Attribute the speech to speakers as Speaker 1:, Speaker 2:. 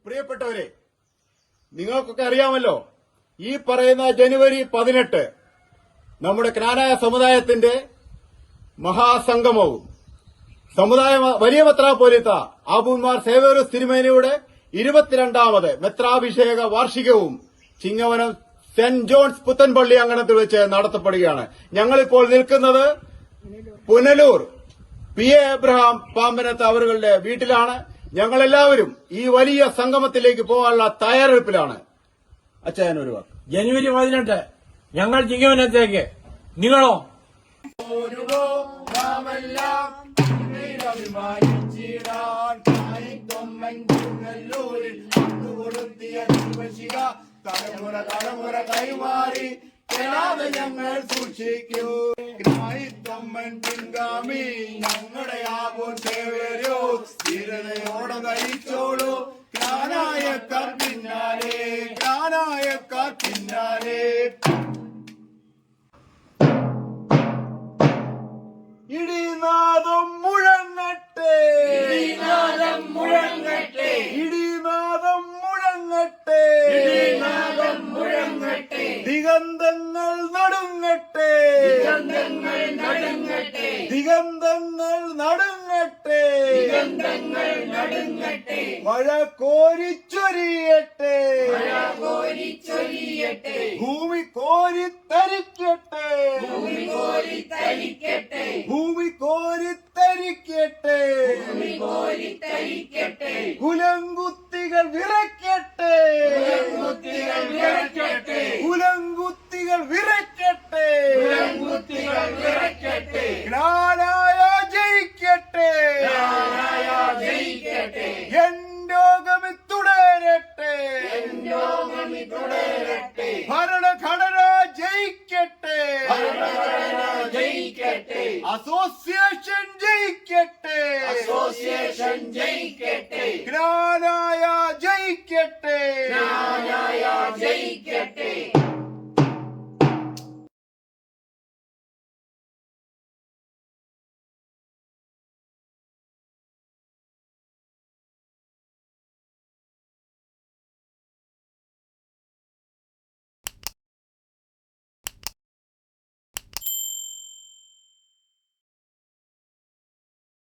Speaker 1: പ്രിയപ്പെട്ടവരെ, നിങ്ങൾക്കൊക്കെ അറിയാമല്ലോ, ഈ പറയുന്ന ജനുവരി 18 നമ്മുടെ ക്നാനായ സമുദായത്തിന്റെ മഹാസംഗമവും സമുദായ വലിയ മെത്രാപ്പോലീത്ത ആബൂന്മാർ സേവേറിയോസ് തിരുമേനിയുടെ 22ാമത് മെത്രാഭിഷേക വാർഷികവും ചിങ്ങവനം സെന്റ് ജോൺസ് പുത്തൻപള്ളി അങ്കണത്തിൽ വെച്ച് നടത്തപ്പെടുകയാണ്. ഞങ്ങളിപ്പോൾ നിൽക്കുന്നത് പുനലൂർ പി എ എബ്രഹാം പാമ്പനത്ത് അവരുടെ വീട്ടിലാണ്. ഞങ്ങളെല്ലാവരും ഈ വലിയ സംഗമത്തിലേക്ക് പോകാനുള്ള തയ്യാറെടുപ്പിലാണ്. അച്ഛൻ ഒരു വാക്ക്.
Speaker 2: ജനുവരി 18 ഞങ്ങൾ ചിങ്ങവനത്തേക്ക്, നിങ്ങളോ?
Speaker 1: തലമുറ തലമുറ കൈമാറി ഞങ്ങൾ സൂക്ഷിക്കൂ. തൊമ്മൻ പിൻഗാമി ഞങ്ങളുടെ ആബൂൻ സേവേറിയോസ് സ്ഥിരതയോടെ നയിച്ചോളൂ. ജ്ഞാനായക്കാർ പിന്നാലെ, ജ്ഞാനായക്കാർ പിന്നാലെ. ഇടിനാദം മുഴങ്ങട്ടെ, ഇടിനാദം മുഴങ്ങട്ടെ, ഇടിനാദം മുഴങ്ങട്ടെ, ഇടിനാദം മുഴങ്ങട്ടെ. ദിഗന്ധങ്ങൾ നടുങ്ങട്ടെ, ദിഗന്ധങ്ങൾ നടുങ്ങട്ടെ, ദിഗന്ധങ്ങൾ നടുങ്ങട്ടെ, ദിഗന്ധങ്ങൾ നടുങ്ങട്ടെ. മഴ കോരിച്ചൊരിയട്ടെ, മഴ കോരിച്ചൊരിയട്ടെ. ഭൂമി കോരിത്തരിക്കട്ടെ, ഭൂമി കോരിത്തരിക്കട്ടെ, ഭൂമി കോരിത്തരിക്കട്ടെ, ഭൂമി കോരിത്തരിക്കട്ടെ. കുലങ്കുത്തികൾ വിറയ്ക്കട്ടെ, കുലങ്കുത്തികൾ വിറയ്ക്കട്ടെ, കുലങ്കുത്തികൾ വിറയ്ക്കട്ടെ, കുലങ്കുത്തികൾ വിറയ്ക്കട്ടെ. ജ്ഞാനായ ജയിക്കട്ടെ, ജ്ഞാനായ ജയിക്കട്ടെ. എൻരോഗമി തുടരട്ടെ, എൻരോഗമി തുടരട്ടെ. ഭരണഘടന ജയിക്കട്ടെ, ഭരണഘടന ജയിക്കട്ടെ. അസോസിയേഷൻ